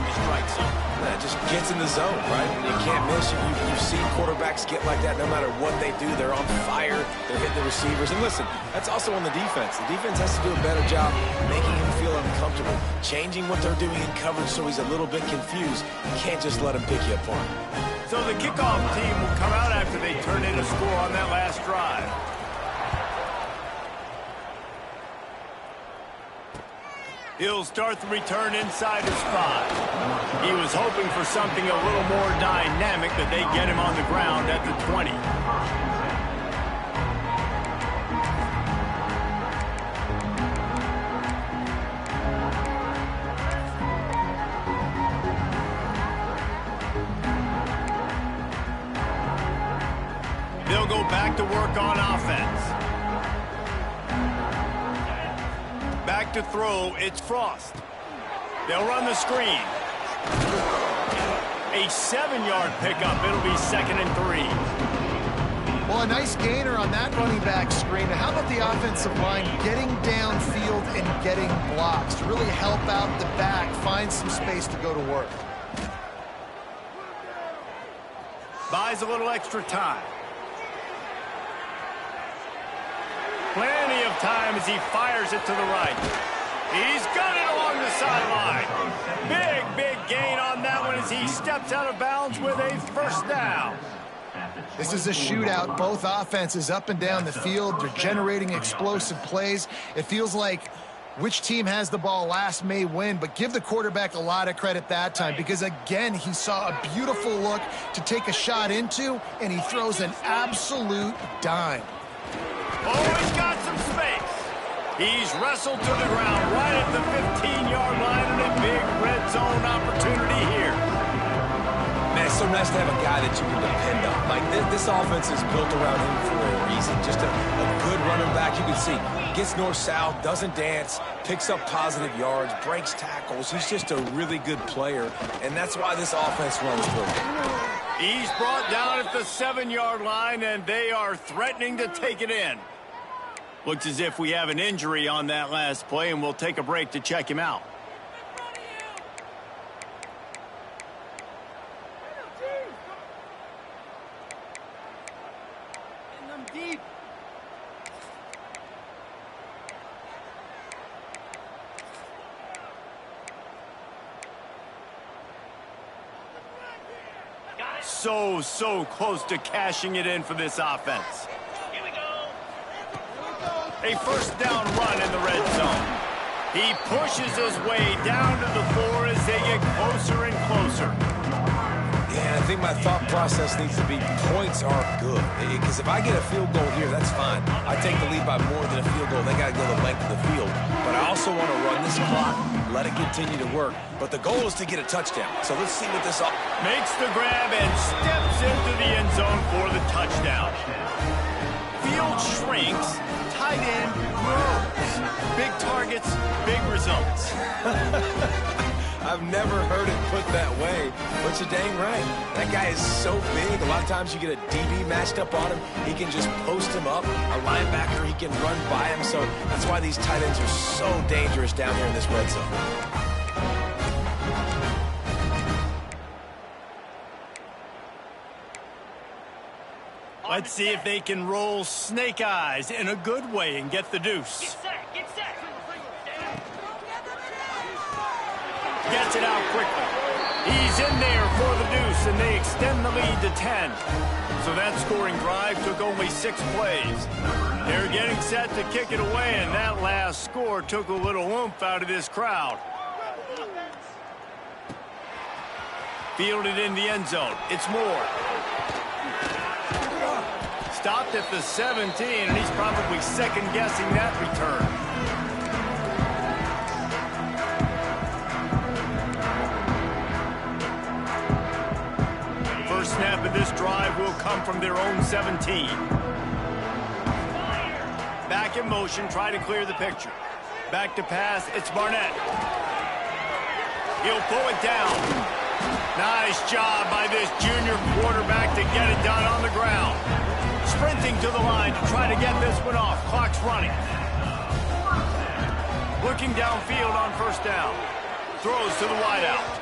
Speaker 1: the strike zone.
Speaker 3: Yeah, just gets in the zone, right? You can't miss. You've seen quarterbacks get like that no matter what they do. They're on fire. They're hitting the receivers. And listen, that's also on the defense. The defense has to do a better job making him feel uncomfortable, changing what they're doing in coverage so he's a little bit confused. You can't just let him pick you apart.
Speaker 1: So the kickoff team will come out after they turn in a score on that last drive. He'll start the return inside his 5. He was hoping for something a little more dynamic, that they get him on the ground at the 20. They'll go back to work on offense. Back to throw, it's Frost. They'll run the screen. A 7-yard pickup. It'll be 2nd and 3.
Speaker 2: Well, a nice gainer on that running back screen. Now, how about the offensive line getting downfield and getting blocks to really help out the back, find some space to go to work?
Speaker 1: Buys a little extra time. Plenty of time as he fires it to the right. He's got it along the sideline. Big gain on that one as he steps out of bounds with a first down.
Speaker 2: This is a shootout. Both offenses up and down the field. They're generating explosive plays. It feels like which team has the ball last may win, but give the quarterback a lot of credit that time because, again, he saw a beautiful look to take a shot into, and he throws an absolute dime.
Speaker 1: Oh, he's got some space. He's wrestled to the ground right at the 15-yard line and a big red zone opportunity here.
Speaker 3: Man, it's so nice to have a guy that you can depend on. Like, this offense is built around him for a reason. Just a good running back. You can see, gets north-south, doesn't dance, picks up positive yards, breaks tackles. He's just a really good player, and that's why this offense runs through him.
Speaker 1: He's brought down at the 7-yard line, and they are threatening to take it in. Looks as if we have an injury on that last play, and we'll take a break to check him out. So close to cashing it in for this offense.
Speaker 5: Here we go.
Speaker 1: A first down run in the red zone. He pushes his way down to the floor as they get closer and closer.
Speaker 3: Yeah, I think my thought process needs to be points are good. Because if I get a field goal here, that's fine. I take the lead by more than a field goal. They got to go the length of the field. But I also want to run this clock, let it continue to work. But the goal is to get a touchdown. So let's see what this
Speaker 1: makes the grab and steps into the end zone for the touchdown. Field shrinks, tight end grows. Big targets, big results.
Speaker 3: I've never heard it put that way, but you're dang right. That guy is so big. A lot of times you get a DB matched up on him. He can just post him up. A linebacker, he can run by him. So that's why these tight ends are so dangerous down here in this red zone.
Speaker 1: Let's see if they can roll snake eyes in a good way and get the deuce.
Speaker 5: Get set, get set.
Speaker 1: Gets it out quickly. He's in there for the deuce, and they extend the lead to 10. So that scoring drive took only 6 plays. They're getting set to kick it away, and that last score took a little oomph out of this crowd. Fielded in the end zone. It's Moore. Stopped at the 17, and he's probably second-guessing that return. come from their own 17. Back in motion, try to clear the picture. Back to pass, it's Barnett. He'll pull it down. Nice job by this junior quarterback to get it done on the ground. Sprinting to the line to try to get this one off. Clock's running. Looking downfield on first down. Throws to the wideout.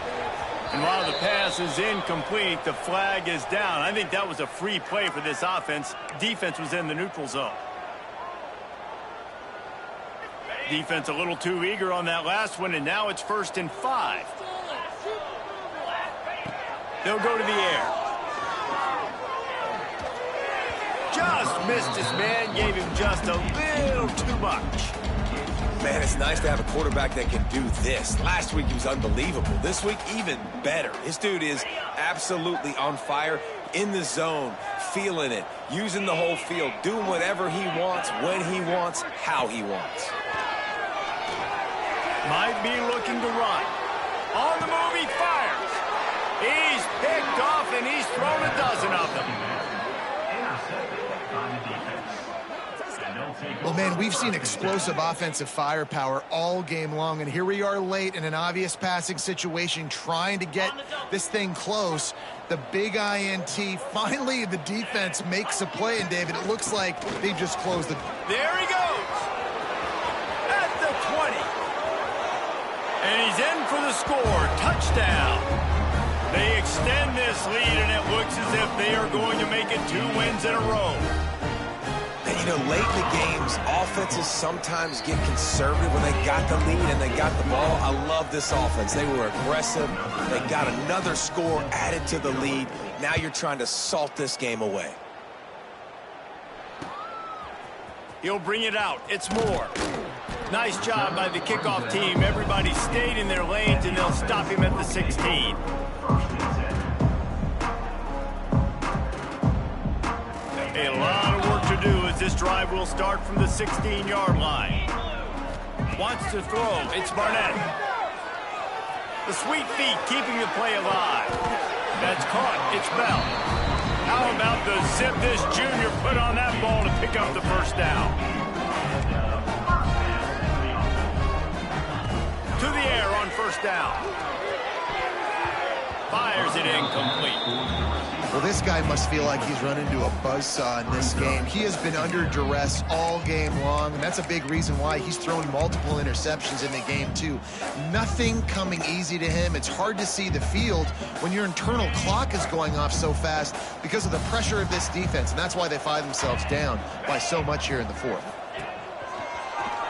Speaker 1: And while the pass is incomplete, the flag is down. I think that was a free play for this offense. Defense was in the neutral zone. Defense a little too eager on that last one, and now it's 1st and 5. They'll go to the air. Just missed his man, gave him just a little too much.
Speaker 3: Man, it's nice to have a quarterback that can do this. Last week he was unbelievable. This week, even better. This dude is absolutely on fire, in the zone, feeling it, using the whole field, doing whatever he wants, when he wants, how he wants.
Speaker 1: Might be looking to run. On the move, he fires. He's picked off, and he's thrown a dozen of them.
Speaker 2: Well, man, we've seen explosive offensive firepower all game long, and here we are late in an obvious passing situation trying to get this thing close. The big INT, finally the defense makes a play, and David, it looks like they just closed the...
Speaker 1: There he goes. At the 20. And he's in for the score. Touchdown. They extend this lead, and it looks as if they are going to make it 2 wins in a row.
Speaker 3: And, you know, late in the games, offenses sometimes get conservative when they got the lead and they got the ball. I love this offense. They were aggressive. They got another score added to the lead. Now you're trying to salt this game away.
Speaker 1: He'll bring it out. It's Moore. Nice job by the kickoff team. Everybody stayed in their lanes, and they'll stop him at the 16. A lot of work to do as this drive will start from the 16-yard line. Wants to throw. It's Barnett. The sweet feet keeping the play alive. That's caught. It's Bell. How about the zip this junior put on that ball to pick up the first down? To the air on first down. Fires it incomplete.
Speaker 2: Well, this guy must feel like he's run into a buzzsaw in this game. He has been under duress all game long, and that's a big reason why he's thrown multiple interceptions in the game, too. Nothing coming easy to him. It's hard to see the field when your internal clock is going off so fast because of the pressure of this defense, and that's why they find themselves down by so much here in the 4th.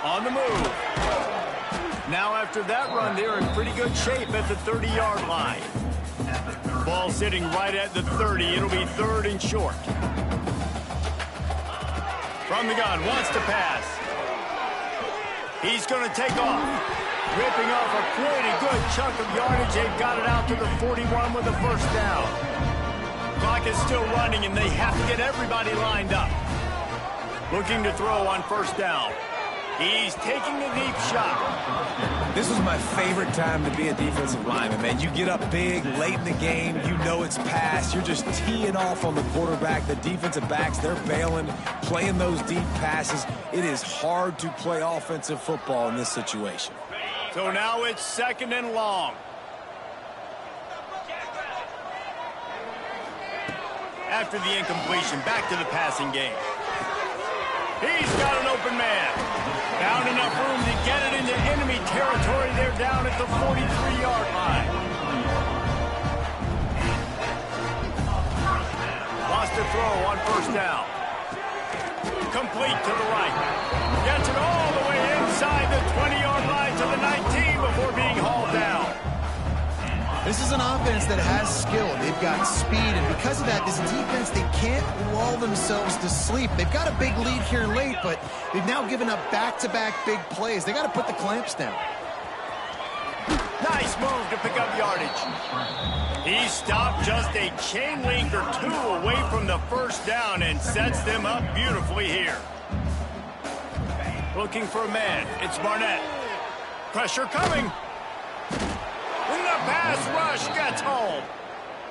Speaker 1: On the move. Now after that run, they're in pretty good shape at the 30-yard line. Ball sitting right at the 30. It'll be 3rd and short. From the gun, wants to pass. He's going to take off. Ripping off a pretty good chunk of yardage. They've got it out to the 41 with the first down. Clock is still running, and they have to get everybody lined up. Looking to throw on first down. He's taking the deep shot.
Speaker 3: This was my favorite time to be a defensive lineman, man. You get up big, late in the game, you know it's past. You're just teeing off on the quarterback. The defensive backs, they're bailing, playing those deep passes. It is hard to play offensive football in this situation.
Speaker 1: So now it's 2nd and long. After the incompletion, back to the passing game. He's got an open man. Found enough room to get it into enemy territory. They're down at the 43-yard line. Wants to throw on first down. Complete to the right. Gets it all the way inside the 20-yard line to the 19 before being hauled down.
Speaker 2: This is an offense that has skill. They've got speed, and because of that, this defense, they can't lull themselves to sleep. They've got a big lead here late, but they've now given up back-to-back big plays. They got to put the clamps down.
Speaker 1: Nice move to pick up yardage. He stopped just a chain link or 2 away from the first down and sets them up beautifully here. Looking for a man. It's Barnett. Pressure coming. And the pass rush gets home.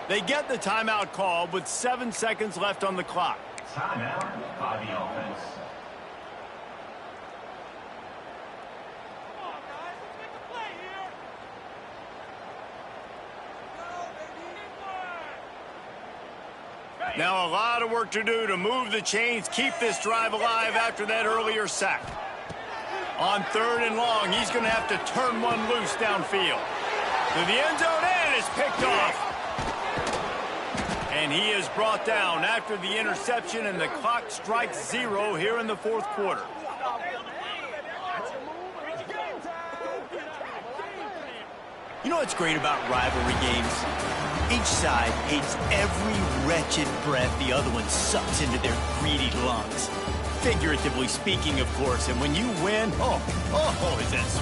Speaker 1: They get the timeout call with 7 seconds left on the clock.
Speaker 7: Timeout by the offense.
Speaker 6: Come on, guys. Let's make a play here. Go, baby.
Speaker 1: Now a lot of work to do to move the chains, keep this drive alive after that earlier sack. On 3rd and long, he's going to have to turn one loose downfield. To the end zone, and it's picked off. And he is brought down after the interception, and the clock strikes 0 here in the 4th quarter.
Speaker 8: You know what's great about rivalry games? Each side hates every wretched breath the other one sucks into their greedy lungs. Figuratively speaking, of course, and when you win, is that